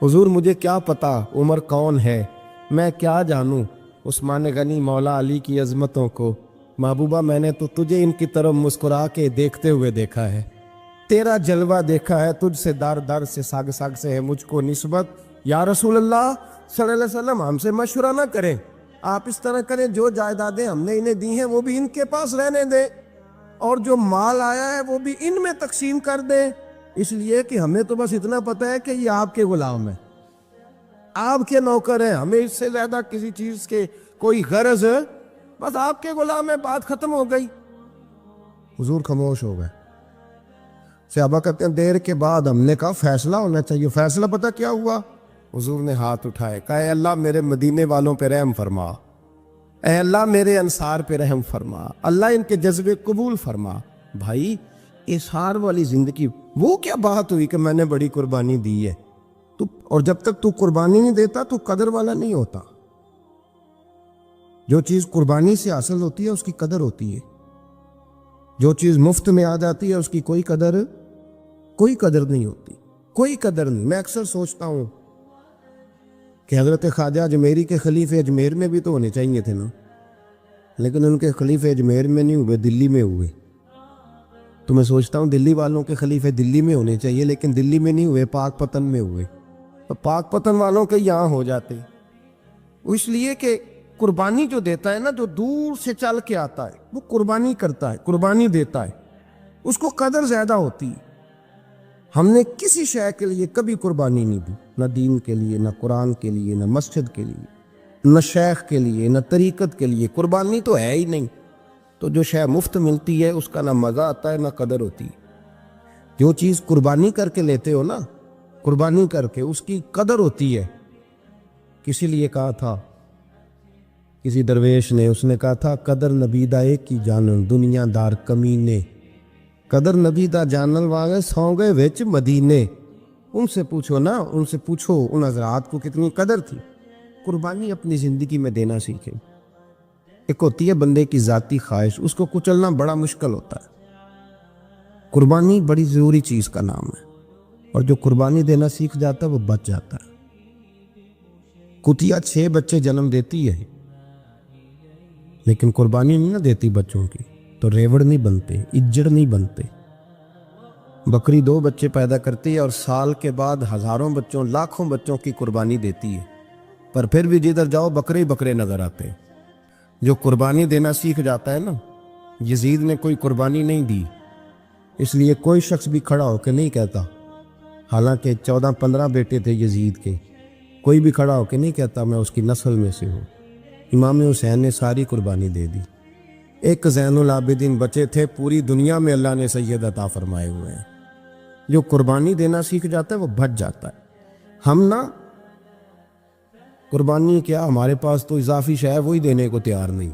حضور مجھے کیا پتا عمر کون ہے، میں کیا جانوں عثمان غنی مولا علی کی عظمتوں کو، محبوبہ میں نے تو تجھے ان کی طرف مسکرا کے دیکھتے ہوئے دیکھا ہے، تیرا جلوہ دیکھا ہے، تجھ سے در در سے ساگ ساگ سے ہے مجھ کو نسبت، یا رسول اللہ صلی اللہ علیہ وسلم ہم سے مشورہ نہ کریں، آپ اس طرح کریں جو جائیدادیں ہم نے انہیں دی ہیں وہ بھی ان کے پاس رہنے دیں، اور جو مال آیا ہے وہ بھی ان میں تقسیم کر دیں، اس لیے کہ ہمیں تو بس اتنا پتہ ہے کہ یہ آپ کے غلام ہیں، آپ کے نوکر ہیں، ہمیں اس سے زیادہ کسی چیز کے کوئی غرض، بس آپ کے غلام ہیں، بات ختم ہو گئی۔ حضور خاموش ہو گئے۔ صحابہ کہتے ہیں دیر کے بعد ہم نے کہا فیصلہ ہونا چاہیے، فیصلہ پتہ کیا ہوا؟ حضور نے ہاتھ اٹھائے، کہا اے اللہ میرے مدینے والوں پہ رحم فرما، اے اللہ میرے انصار پہ رحم فرما، اللہ ان کے جذبے قبول فرما۔ بھائی اظہار والی زندگی، وہ کیا بات ہوئی کہ میں نے بڑی قربانی دی ہے، تو اور جب تک تو قربانی نہیں دیتا تو قدر والا نہیں ہوتا۔ جو چیز قربانی سے حاصل ہوتی ہے اس کی قدر ہوتی ہے، جو چیز مفت میں آ جاتی ہے اس کی کوئی قدر نہیں ہوتی، کوئی قدر نہیں۔ میں اکثر سوچتا ہوں کہ حضرت خواجہ اجمیری کے خلیفے اجمیر میں بھی تو ہونے چاہیے تھے نا، لیکن ان کے خلیفے اجمیر میں نہیں ہوئے، دلی میں ہوئے۔ تو میں سوچتا ہوں دلی والوں کے خلیفے دلی میں ہونے چاہیے، لیکن دلی میں نہیں ہوئے، پاک پتن میں ہوئے، تو پاک پتن والوں کے یہاں ہو جاتے، اس لیے کہ قربانی جو دیتا ہے نا، جو دور سے چل کے آتا ہے وہ قربانی کرتا ہے، قربانی دیتا ہے، اس کو قدر زیادہ ہوتی ہے۔ ہم نے کسی شے کے لیے کبھی قربانی نہیں دی، نہ دین کے لیے، نہ قرآن کے لیے، نہ مسجد کے لیے، نہ شیخ کے لیے، نہ طریقت کے لیے، قربانی تو ہے ہی نہیں۔ تو جو شے مفت ملتی ہے اس کا نہ مزہ آتا ہے نہ قدر ہوتی ہے۔ جو چیز قربانی کر کے لیتے ہو نا، قربانی کر کے، اس کی قدر ہوتی ہے۔ کسی لیے کہا تھا کسی درویش نے، اس نے کہا تھا قدر نبیدہ ایک کی جانن دنیا دار کمینے، قدر نبیدہ جانن والے سو گئے وچ مدینے۔ ان سے پوچھو نا، ان سے پوچھو ان حضرات کو کتنی قدر تھی۔ قربانی اپنی زندگی میں دینا سیکھیں۔ ایک ہوتی ہے بندے کی ذاتی خواہش، اس کو کچلنا بڑا مشکل ہوتا ہے۔ قربانی بڑی ضروری چیز کا نام ہے، اور جو قربانی دینا سیکھ جاتا ہے وہ بچ جاتا ہے۔ کتیا 6 بچے جنم دیتی ہے لیکن قربانی نہیں نہ دیتی بچوں کی، تو ریوڑ نہیں بنتے، اجڑ نہیں بنتے۔ بکری 2 بچے پیدا کرتی ہے اور سال کے بعد ہزاروں بچوں، لاکھوں بچوں کی قربانی دیتی ہے، پر پھر بھی جدھر جاؤ بکرے ہی بکرے نظر آتے ہیں۔ جو قربانی دینا سیکھ جاتا ہے نا، یزید نے کوئی قربانی نہیں دی، اس لیے کوئی شخص بھی کھڑا ہو کے نہیں کہتا، حالانکہ 14-15 بیٹے تھے یزید کے، کوئی بھی کھڑا ہو کے نہیں کہتا میں اس کی نسل میں سے ہوں۔ امام حسین نے ساری قربانی دے دی۔ ایک زین العابدین بچے تھے، پوری دنیا میں اللہ نے سید عطا فرمائے ہوئے ہیں۔ جو قربانی دینا سیکھ جاتا ہے وہ بچ جاتا ہے۔ ہم نا قربانی کیا، ہمارے پاس تو اضافی شے ہے وہی دینے کو تیار نہیں۔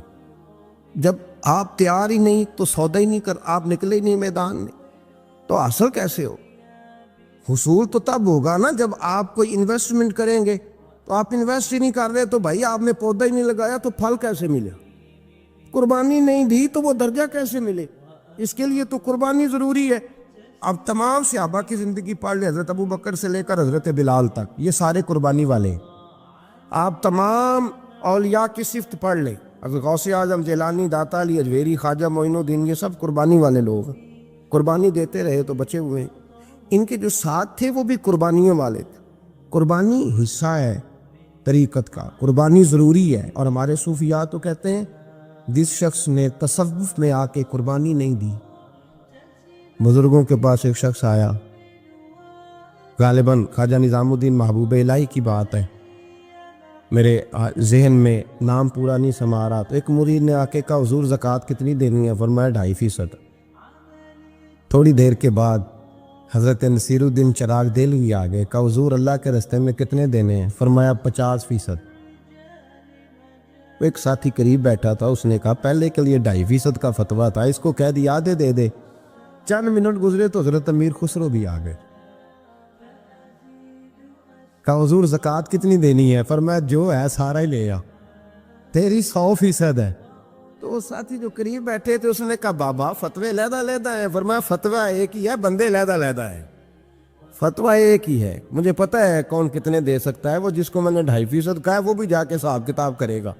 جب آپ تیار ہی نہیں تو سودا ہی نہیں کر، آپ نکلے ہی نہیں میدان میں، تو حاصل کیسے ہو؟ حصول تو تب ہوگا نا جب آپ کوئی انویسٹمنٹ کریں گے. تو آپ انویسٹ ہی نہیں کر رہے تو بھائی آپ نے پودا ہی نہیں لگایا تو پھل کیسے ملے؟ قربانی نہیں دی تو وہ درجہ کیسے ملے؟ اس کے لیے تو قربانی ضروری ہے. اب تمام صحابہ کی زندگی پڑھ لیں، حضرت ابو بکر سے لے کر حضرت بلال تک، یہ سارے قربانی والے ہیں. آپ تمام اولیاء کی صفت پڑھ لیں، حضرت غوث اعظم، جیلانی، داتا علی اجویری، خواجہ معین الدین، یہ سب قربانی والے لوگ ہیں. قربانی دیتے رہے تو بچے ہوئے ہیں. ان کے جو ساتھ تھے وہ بھی قربانیوں والے تھے. قربانی حصہ ہے طریقت کا، قربانی ضروری ہے. اور ہمارے صوفیاء تو کہتے ہیں جس شخص نے تصوف میں آ کے قربانی نہیں دی. بزرگوں کے پاس ایک شخص آیا، غالباً خواجہ نظام الدین محبوب الہی کی بات ہے، میرے ذہن میں نام پورا نہیں سما رہا. تو ایک مرید نے آ کے کہا حضور زکوٰۃ کتنی دینی ہے؟ فرمایا 2.5%. تھوڑی دیر کے بعد حضرت نصیر الدین چراغ دہلوی آ گئے، کہا حضور اللہ کے راستے میں کتنے دینے ہیں؟ فرمایا 50%. ایک ساتھی قریب بیٹھا تھا، اس نے کہا پہلے کے لیے 2.5% کا فتویٰ تھا، اس کو کہہ دیا آدھے دے دے. چند منٹ گزرے تو حضرت امیر خسرو بھی آ گئے. کہا حضور زکوٰۃ کتنی دینی ہے؟ فرمایا جو ہے سارا ہی لے آ، تیری 100% ہے. تو وہ ساتھی جو قریب بیٹھے تھے اس نے کہا بابا فتوے علیحدہ علیحدہ ہیں. فرمایا فتویٰ ایک ہی ہے، بندے علیحدہ علیحدہ ہیں. فتویٰ ایک ہی ہے، مجھے پتہ ہے کون کتنے دے سکتا ہے. وہ جس کو میں نے 2.5% کہا ہے وہ بھی جا کے حساب کتاب کرے گا،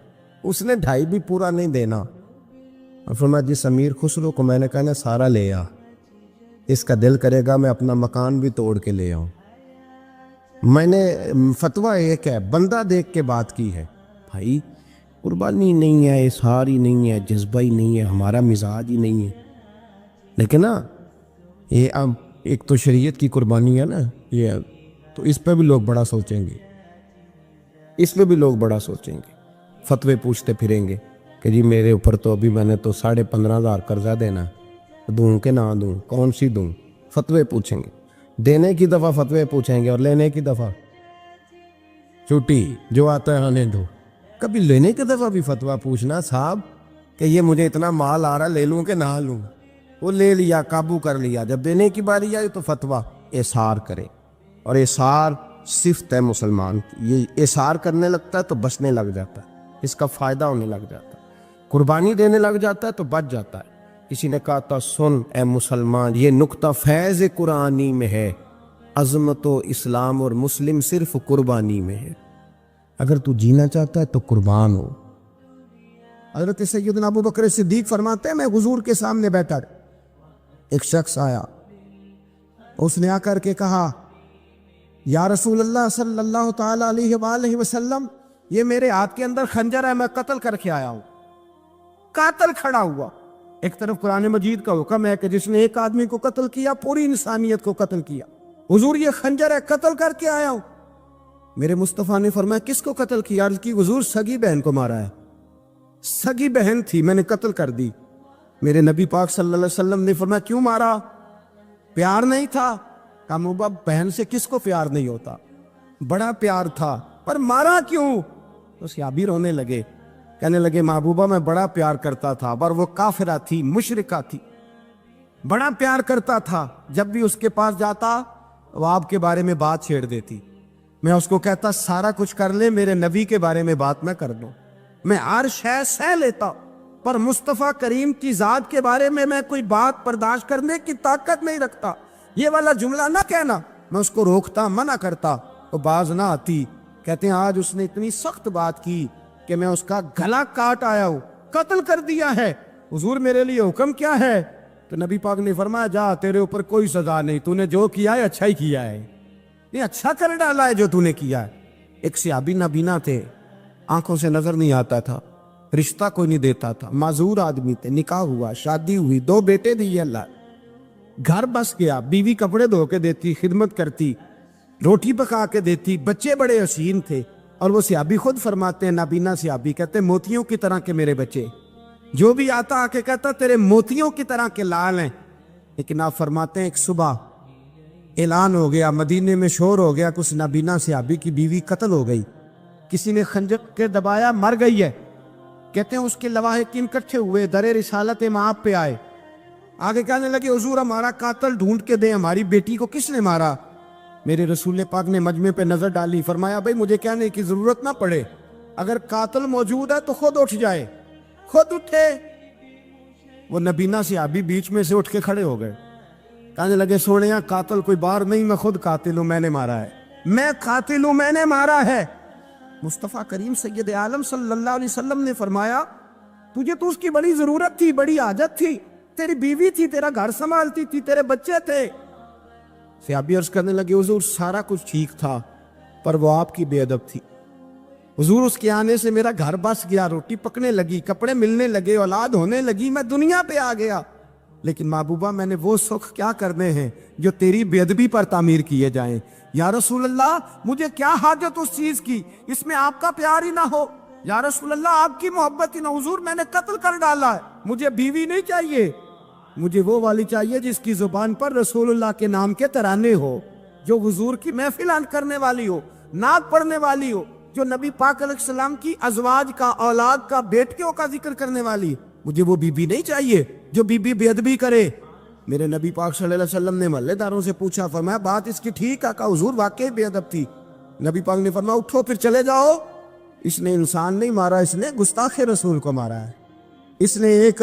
اس نے 2.5 بھی پورا نہیں دینا. اور فرمایا جس امیر خسرو کو میں نے کہا نا سارا لے آ، اس کا دل کرے گا میں اپنا مکان بھی توڑ کے لے آؤں. میں نے فتویٰ ایک ہے، بندہ دیکھ کے بات کی ہے. بھائی قربانی نہیں ہے، اظہار ہی نہیں ہے، جذبہ ہی نہیں ہے، ہمارا مزاج ہی نہیں ہے. لیکن نا یہ اب ایک تو شریعت کی قربانی ہے نا یہ، تو اس پہ بھی لوگ بڑا سوچیں گے، اس پہ بھی لوگ بڑا سوچیں گے. فتوے پوچھتے پھریں گے کہ جی میرے اوپر تو ابھی میں نے تو 15,500 قرضہ دینا، دوں کہ نہ دوں، کون سی دوں؟ فتوے پوچھیں گے. دینے کی دفعہ فتوے پوچھیں گے اور لینے کی دفعہ چھٹی، جو آتا ہے آنے دو. کبھی لینے کی دفعہ بھی فتویٰ پوچھنا صاحب کہ یہ مجھے اتنا مال آ رہا لے لوں کہ نہ لوں. وہ لے لیا، قابو کر لیا. جب دینے کی باری آئی تو فتویٰ احصار کرے. اور احصار صفت ہے مسلمان کی، یہ احصار کرنے لگتا ہے تو بچنے لگ جاتا ہے، اس کا فائدہ ہونے لگ جاتا ہے. قربانی دینے لگ جاتا ہے تو بچ جاتا ہے. کسی نے کہا تھا سن اے مسلمان، یہ نقطہ فیض قرآنی میں ہے، عظمت و اسلام اور مسلم صرف قربانی میں ہے. اگر تو جینا چاہتا ہے تو قربان ہو. حضرت سیدنا ابو بکر صدیق فرماتے ہیں میں حضور کے سامنے بیٹھا، ایک شخص آیا، اس نے آ کر کے کہا یا رسول اللہ صلی اللہ تعالی علیہ وآلہ وسلم، یہ میرے ہاتھ کے اندر خنجر ہے، میں قتل کر کے آیا ہوں. قاتل کھڑا ہوا. ایک طرف قرآن مجید کا حکم ہے کہ جس نے ایک آدمی کو قتل کیا پوری انسانیت کو قتل کیا. حضور یہ خنجر ہے، قتل کر کے آیا ہوں. میرے مصطفیٰ نے فرمایا کس کو قتل کیا؟ عرض کی حضور سگی بہن کو مارا ہے. سگی بہن تھی، میں نے قتل کر دی. میرے نبی پاک صلی اللہ علیہ وسلم نے فرمایا کیوں مارا؟ پیار نہیں تھا؟ کہا محبوبہ بہن سے کس کو پیار نہیں ہوتا، بڑا پیار تھا، پر مارا کیوں؟ تو صحابی رونے لگے، کہنے لگے محبوبہ میں بڑا پیار کرتا تھا، پر وہ کافرہ تھی، مشرکہ تھی، بڑا پیار کرتا تھا. جب بھی اس کے پاس جاتا وہ آپ کے بارے میں بات چھیڑ دیتی. میں اس کو کہتا سارا کچھ کر لے، میرے نبی کے بارے میں بات نہ کر دو. میں ہر شے سہ لیتا، پر مصطفیٰ کریم کی ذات کے بارے میں کوئی بات برداشت کرنے کی طاقت نہیں رکھتا. یہ والا جملہ نہ کہنا. میں اس کو روکتا، منع کرتا، وہ باز نہ آتی. کہتے ہیں آج اس نے اتنی سخت بات کی کہ میں اس کا گلا کاٹ آیا ہوں، قتل کر دیا ہے. حضور میرے لیے حکم کیا ہے؟ تو نبی پاک نے فرمایا جا، تیرے اوپر کوئی سزا نہیں، تو نے جو کیا ہے اچھا ہی کیا ہے، یہ اچھا کر ڈالا ہے جو تو نے کیا ہے. ایک صحابی نابینا تھے، آنکھوں سے نظر نہیں آتا تھا، رشتہ کوئی نہیں دیتا تھا، معذور آدمی تھے. نکاح ہوا، شادی ہوئی، 2 بیٹے دیے اللہ، گھر بس گیا، بیوی کپڑے دھو کے دیتی، خدمت کرتی، روٹی پکا کے دیتی، بچے بڑے حسین تھے. اور وہ صحابی خود فرماتے ہیں، نابینا صحابی کہتے ہیں موتیوں کی طرح کے میرے بچے، جو بھی آتا آ کے کہتا تیرے موتیوں کی طرح کے لال ہیں. لیکن آپ فرماتے ہیں ایک صبح اعلان ہو گیا، مدینے میں شور ہو گیا، کچھ نابینا صحابی کی بیوی قتل ہو گئی، کسی نے خنجر کے دبایا، مر گئی ہے. کہتے ہیں اس کے لواحقین اکٹھے ہوئے، در رسالت مآب پہ آئے، آگے کہنے لگے حضور ہمارا قاتل ڈھونڈ کے دیں، ہماری بیٹی کو کس نے مارا؟ میرے رسول پاک نے مجمع پہ نظر ڈالی، فرمایا بھائی مجھے کہنے کی ضرورت نہ پڑے، اگر قاتل موجود ہے تو خود اٹھ جائے۔ خود اٹھے، وہ نبینا صحابی بیچ میں سے اٹھ کے کھڑے ہو گئے، کہنے لگے سونیا قاتل کوئی باہر نہیں، میں خود قاتل ہوں، میں نے مارا ہے، میں قاتل ہوں، میں نے مارا ہے۔ مصطفیٰ کریم سید عالم صلی اللہ علیہ وسلم نے فرمایا تجھے تو اس کی بڑی ضرورت تھی، بڑی حاجت تھی، تیری بیوی تھی، تیرا گھر سنبھالتی تھی، تیرے بچے تھے۔ صحابی عرض کرنے لگے حضور سارا کچھ ٹھیک تھا پر وہ آپ کی بے ادب تھی، حضور اس کے آنے سے میرا گھر بس گیا، روٹی پکنے لگی، کپڑے ملنے لگے، اولاد ہونے لگی، میں دنیا پہ آ گیا، لیکن محبوبہ میں نے وہ سکھ کیا کرنے ہیں جو تیری بے ادبی پر تعمیر کیے جائیں۔ یا رسول اللہ مجھے کیا حاجت اس چیز کی، اس میں آپ کا پیار ہی نہ ہو، یا رسول اللہ آپ کی محبت ہی نہ، حضور میں نے قتل کر ڈالا ہے، مجھے بیوی نہیں چاہیے، مجھے وہ والی چاہیے جس کی زبان پر رسول اللہ کے نام کے ترانے ہو، جو حضور کی محفل کرنے والی ہو، نعت پڑھنے والی ہو، جو نبی پاک علیہ السلام کی ازواج کا، اولاد کا، بیٹیوں کا ذکر کرنے والی، مجھے وہ بی بی نہیں چاہیے جو بی بی بے ادبی کرے۔ میرے نبی پاک صلی اللہ علیہ وسلم نے محلے داروں سے پوچھا، فرمایا بات اس کی ٹھیک ہے؟ کہا حضور واقعی بے ادب تھی۔ نبی پاک نے فرمایا اٹھو پھر چلے جاؤ، اس نے انسان نہیں مارا، اس نے گستاخ رسول کو مارا ہے، اس نے ایک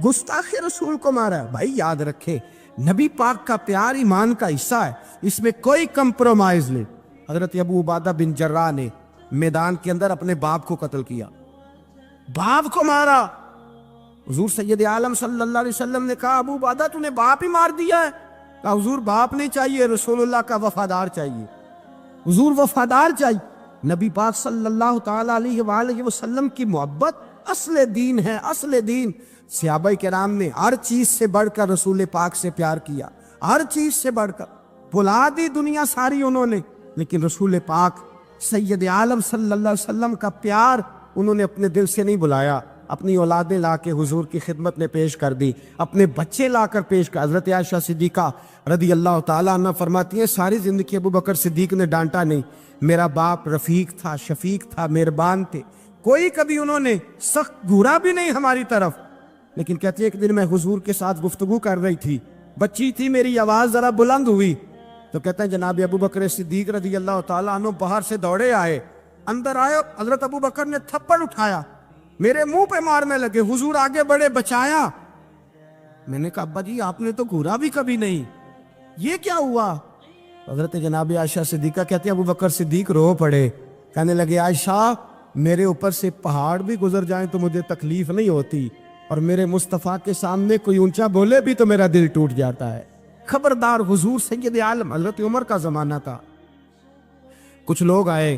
گستاخ رسول کو مارا ہے۔ بھائی یاد رکھے نبی پاک کا پیار ایمان کا حصہ ہے، اس میں کوئی کمپرومائز نہیں۔ حضرت ابو عبادہ بن جراح نے میدان کے اندر اپنے باپ کو قتل کیا، باپ کو مارا۔ حضور سید عالم صلی اللہ علیہ وسلم نے کہا ابو عبادہ تو نے باپ ہی مار دیا ہے؟ کہا حضور باپ نہیں چاہیے، رسول اللہ کا وفادار چاہیے، حضور وفادار چاہیے۔ نبی پاک صلی اللہ تعالی علیہ وآلہ وسلم کی محبت اصل دین ہے، اصل دین۔ صحابہ کرام نے ہر چیز سے بڑھ کر رسول پاک سے پیار کیا، ہر چیز سے بڑھ کر، بھلا دی دنیا ساری انہوں نے، لیکن رسول پاک سید عالم صلی اللہ علیہ وسلم کا پیار انہوں نے اپنے دل سے نہیں بلایا، اپنی اولادیں لا کے حضور کی خدمت میں پیش کر دی، اپنے بچے لا کر پیش کر۔ حضرت عائشہ صدیقہ رضی اللہ تعالیٰ عنہ فرماتی ہیں ساری زندگی ابو بکر صدیق نے ڈانٹا نہیں، میرا باپ رفیق تھا، شفیق تھا، مہربان تھے، کوئی کبھی انہوں نے سخت گھورا بھی نہیں ہماری طرف۔ لیکن کہتی ہے ایک دن میں حضور کے ساتھ گفتگو کر رہی تھی، بچی تھی، میری آواز ذرا بلند ہوئی تو کہتے ہیں جناب ابو بکر صدیق رضی اللہ تعالیٰ عنہ باہر سے دوڑے آئے، اندر آئے، حضرت ابو بکر نے تھپڑ اٹھایا، میرے منہ پہ مارنے لگے، حضور آگے بڑھے، بچایا۔ میں نے کہا ابا جی آپ نے تو گھورا بھی کبھی نہیں، یہ کیا ہوا؟ حضرت جناب عائشہ صدیقہ کہتے ہیں ابو بکر صدیق رو پڑے، کہنے لگے عائشہ میرے اوپر سے پہاڑ بھی گزر جائیں تو مجھے تکلیف نہیں ہوتی، اور میرے مصطفیٰ کے سامنے کوئی اونچا بولے بھی تو میرا دل ٹوٹ جاتا ہے۔ خبردار، حضور سید عالم، حضرت عمر کا زمانہ تھا، کچھ لوگ آئے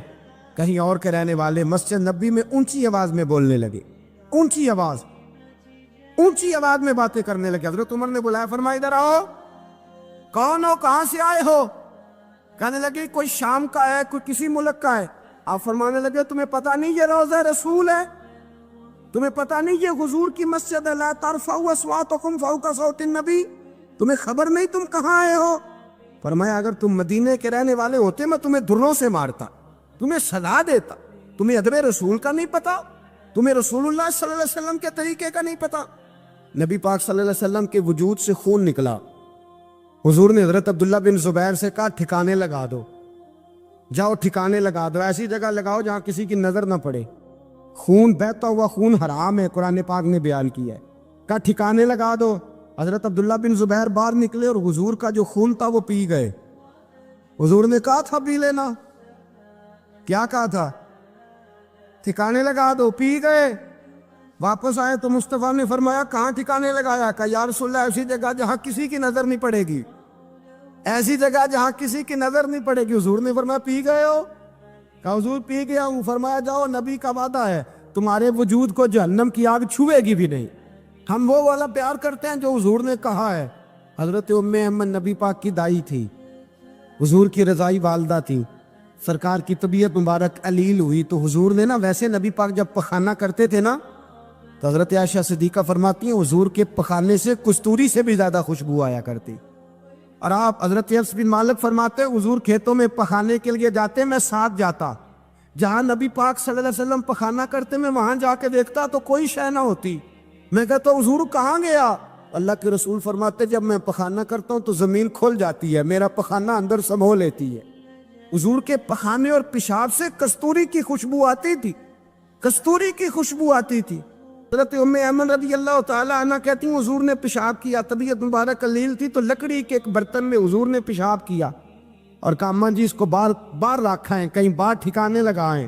کہیں اور کے رہنے والے، مسجد نبی میں اونچی آواز میں بولنے لگے، اونچی آواز میں باتیں کرنے لگے۔ حضرت عمر نے بلایا، فرمایا ادھر آؤ، کون ہو، کہاں سے آئے ہو؟ کہنے لگے کوئی شام کا ہے، کوئی کسی ملک کا ہے۔ آپ فرمانے لگے تمہیں پتہ نہیں یہ روضہ رسول ہے؟ تمہیں پتہ نہیں یہ حضور کی مسجد ہے؟ لا ترفعوا اصواتکم فوق صوت النبی، تمہیں خبر نہیں تم کہاں آئے ہو؟ فرمایا اگر تم مدینے کے رہنے والے ہوتے میں تمہیں دروں سے مارتا، تمہیں سزا دیتا، تمہیں ادب رسول کا نہیں پتا، تمہیں رسول اللہ صلی اللہ علیہ وسلم کے طریقے کا نہیں پتا۔ نبی پاک صلی اللہ علیہ وسلم کے وجود سے خون نکلا، حضور نے حضرت عبداللہ بن زبیر سے کہا ٹھکانے لگا دو، جاؤ ٹھکانے لگا دو، ایسی جگہ لگاؤ جہاں کسی کی نظر نہ پڑے، خون بہتا ہوا خون حرام ہے، قرآن پاک نے بیان کیا ہے، کہا ٹھکانے لگا دو۔ حضرت عبداللہ بن زبیر باہر نکلے اور حضور کا جو خون تھا وہ پی گئے۔ حضور نے کہا تھا پی لینا، کیا کہا تھا؟ ٹھکانے لگا دو، پی گئے۔ واپس آئے تو مصطفیٰ نے فرمایا کہاں ٹھکانے لگایا؟ کہا یا رسول اللہ ایسی جگہ جہاں کسی کی نظر نہیں پڑے گی، ایسی جگہ جہاں کسی کی نظر نہیں پڑے گی۔ حضور نے فرمایا پی گئے ہو؟ کہا حضور پی گیا ہوں۔ فرمایا جاؤ، نبی کا وعدہ ہے تمہارے وجود کو جہنم کی آگ چھوئے گی بھی نہیں۔ ہم وہ والا پیار کرتے ہیں جو حضور نے کہا ہے۔ حضرت ام احمد نبی پاک کی دائی تھی، حضور کی رضائی والدہ تھی، سرکار کی طبیعت مبارک علیل ہوئی تو حضور نے نا، ویسے نبی پاک جب پخانہ کرتے تھے نا تو حضرت عائشہ صدیقہ فرماتی ہیں حضور کے پخانے سے کستوری سے بھی زیادہ خوشبو آیا کرتی۔ اور آپ حضرت انس بن مالک فرماتے ہیں حضور کھیتوں میں پخانے کے لیے جاتے، میں ساتھ جاتا، جہاں نبی پاک صلی اللہ علیہ وسلم پخانہ کرتے میں وہاں جا کے دیکھتا تو کوئی شے نہ ہوتی، میں کہتا حضور کہاں گیا؟ اللہ کے رسول فرماتے جب میں پخانہ کرتا ہوں تو زمین کھل جاتی ہے، میرا پخانہ اندر سمو لیتی ہے۔ حضور کے پخانے اور پیشاب سے کستوری کی خوشبو آتی تھی، کستوری کی خوشبو آتی تھی۔ حضرت ام ایمن رضی اللہ تعالی عنہ کہتی ہیں حضور نے پیشاب کیا، طبیعت مبارک قلیل تھی، تو لکڑی کے ایک برتن میں حضور نے پیشاب کیا اور کہا اماں جی اس کو باہر رکھا ہے، کہیں باہر ٹھکانے لگائیں۔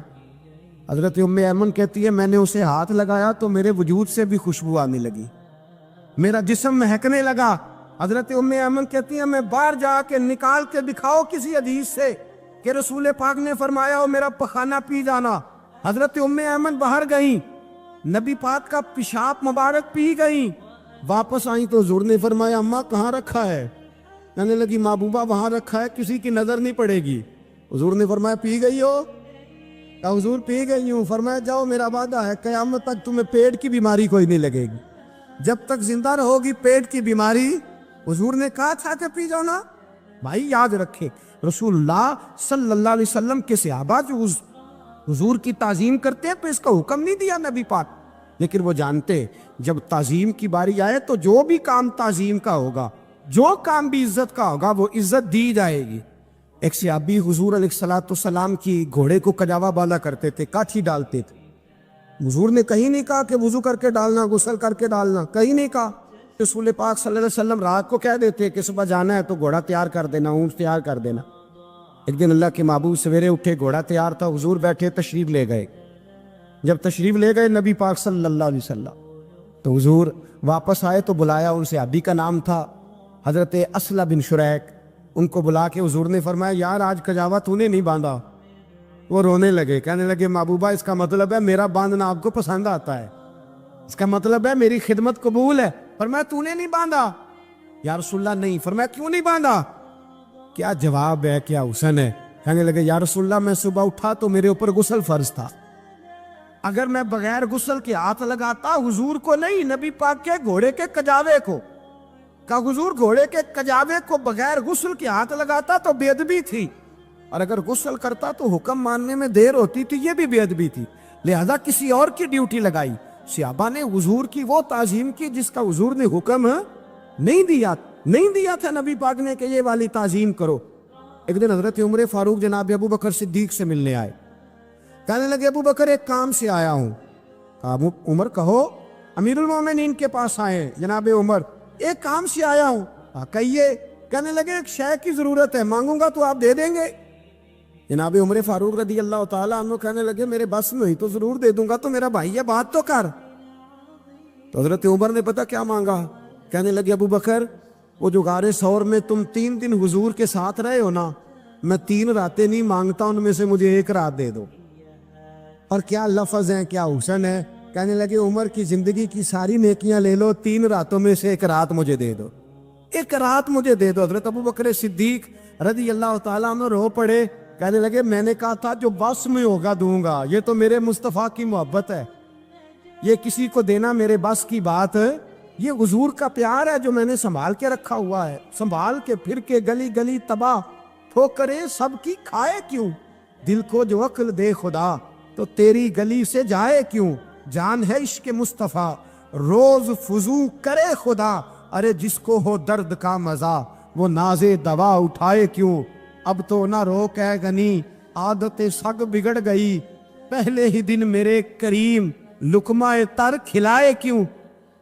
حضرت ام ایمن کہتی ہے میں نے اسے ہاتھ لگایا تو میرے وجود سے بھی خوشبو آنے لگی، میرا جسم مہکنے لگا۔ حضرت ام ایمن کہتی ہے میں باہر جا کے نکال کے دکھاؤ کسی حدیث سے کہ رسول پاک نے فرمایا ہو میرا پخانہ پی جانا۔ حضرت ام ایمن باہر گئیں، نبی پاک کا پیشاب مبارک پی گئیں، واپس آئیں تو حضور نے فرمایا اماں کہاں رکھا ہے؟ کہنے لگی محبوبہ وہاں رکھا ہے، کسی کی نظر نہیں پڑے گی۔ حضور نے فرمایا پی گئی ہو؟ کہا حضور پی گئی ہوں۔ فرمایا جاؤ میرا وعدہ ہے قیامت تک تمہیں پیٹ کی بیماری کوئی نہیں لگے گی، جب تک زندہ رہو گی پیٹ کی بیماری۔ حضور نے کہا تھا کہ پی جاؤ نا۔ بھائی یاد رکھیں رسول اللہ صلی اللہ علیہ وسلم کے صحابہ جو حضور کی تعظیم کرتے ہیں تو اس کا حکم نہیں دیا نبی پاک، لیکن وہ جانتے جب تعظیم کی باری آئے تو جو بھی کام تعظیم کا ہوگا، جو کام بھی عزت کا ہوگا وہ عزت دی جائے گی۔ ایک صحابی حضور علیہ السلام کی گھوڑے کو کجاوا بالا کرتے تھے، کاٹھی ڈالتے تھے۔ حضور نے کہیں نہیں کہا کہ وضو کر کے ڈالنا، غسل کر کے ڈالنا، کہیں نہیں کہا۔ رسول پاک صلی اللہ علیہ وسلم رات کو کہہ دیتے کہ صبح جانا ہے تو گھوڑا تیار کر دینا، اونٹ تیار کر دینا۔ ایک دن اللہ کے محبوب سویرے اٹھے، گھوڑا تیار تھا، حضور بیٹھے تشریف لے گئے۔ جب تشریف لے گئے نبی پاک صلی اللہ علیہ وسلم تو حضور واپس آئے تو بلایا، ان سے صحابی کا نام تھا حضرت اسلم بن شریک، ان کو بلا کے حضور نے فرمایا یار آج کجاوا تو نے نہیں باندھا۔ وہ رونے لگے، کہنے لگے محبوبہ اس کا مطلب ہے میرا باندھنا آپ کو پسند آتا ہے، اس کا مطلب ہے میری خدمت قبول ہے۔ فرمایا تو نے نہیں باندھا؟ یا رسول اللہ نہیں۔ فرمایا کیوں نہیں باندھا؟ کیا جواب ہے، کیا حسن ہے۔ کہنے لگے یا رسول اللہ میں صبح اٹھا تو میرے اوپر غسل فرض تھا، اگر میں بغیر غسل کے ہاتھ لگاتا حضور کو نہیں نبی پاک کے گھوڑے کے کجاوے کو، کہا حضور گھوڑے کے کجاوے کو بغیر غسل کے ہاتھ لگاتا تو بے ادبی تھی، اور اگر غسل کرتا تو حکم ماننے میں دیر ہوتی تھی، یہ بھی بے ادبی تھی، لہذا کسی اور کی ڈیوٹی لگائی۔ صحابہ نے حضور کی وہ تعظیم کی جس کا حضور نے حکم نہیں دیا تھا نبی پاک نے کہ یہ والی تعظیم کرو۔ ایک دن حضرت عمر فاروق جناب ابو بکر صدیق سے ملنے آئے، کہنے لگے ابو بکر ایک کام سے آیا ہوں۔ کہا عمر کہو۔ امیر المومنین کے پاس آئے جناب عمر، ایک کام سے آیا ہوں۔ کہیے۔ کہنے لگے ایک شے کی ضرورت ہے، مانگوں گا تو آپ دے دیں گے؟ جناب عمر فاروق رضی اللہ تعالیٰ عنہ کہنے لگے میرے بس میں ہوئی تو ضرور دے دوں گا، تو میرا بھائی ہے بات تو کر۔ تو حضرت عمر نے پتہ کیا مانگا؟ کہنے لگے ابو بکر وہ جو غار ثور میں تم 3 دن حضور کے ساتھ رہے ہو نا، میں 3 راتیں نہیں مانگتا، ان میں سے مجھے 1 رات دے دو۔ اور کیا لفظ ہیں، کیا حسن ہے۔ کہنے لگے عمر کی زندگی کی ساری نیکیاں لے لو، 3 راتوں میں سے 1 رات مجھے دے دو، 1 رات مجھے دے دو۔ حضرت ابو بکر صدیق رضی اللہ تعالیٰ عنہ رو پڑے، کہنے لگے میں نے کہا تھا جو بس میں ہوگا دوں گا، یہ تو میرے مصطفیٰ کی محبت ہے، یہ کسی کو دینا میرے بس کی بات ہے، یہ حضور کا پیار ہے جو میں نے سنبھال کے رکھا ہوا ہے، سنبھال کے پھر کے گلی گلی تباہ ٹھوکریں سب کی کھائے کیوں، دل کو جو عقل دے خدا تو تیری گلی سے جائے کیوں، جان ہے عشق مصطفیٰ روز فضو کرے خدا، ارے جس کو ہو درد کا مزہ وہ ناز دوا اٹھائے کیوں، اب تو نہ روک ہے غنی عادت سگ بگڑ گئی، پہلے ہی دن میرے کریم لقمہ تر کھلائے کیوں۔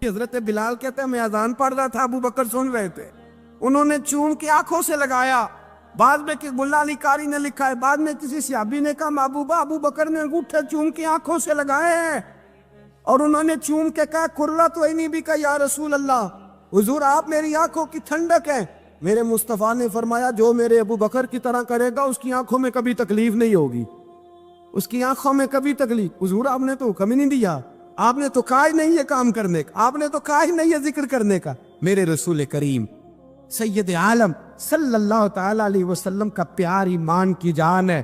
حضرت بلال کہتے ہیں میں اذان پڑھ رہا تھا، ابو بکر سن رہے تھے، انہوں نے چوم کے آنکھوں سے لگایا، بعد میں کہ ملا علی قاری نے لکھا ہے، بعد میں کسی صحابی نے کہا محبوبہ ابو بکر نے انگوٹھے چوم کے آنکھوں سے لگائے ہیں، اور انہوں نے چوم کے کہا قرۃ عینی بھی کہا یا رسول اللہ، حضور آپ میری آنکھوں کی ٹھنڈک ہے۔ میرے مصطفیٰ نے فرمایا جو میرے ابو بکر کی طرح کرے گا اس کی آنکھوں میں کبھی تکلیف نہیں ہوگی، اس کی آنکھوں میں کبھی تکلیف۔ حضور آپ نے تو حکم ہی نہیں دیا، آپ نے تو کہا ہی نہیں یہ کام کرنے کا، آپ نے تو کہا ہی نہیں یہ ذکر کرنے کا۔ میرے رسول کریم سید عالم صلی اللہ تعالی علیہ وسلم کا پیار ایمان کی جان ہے۔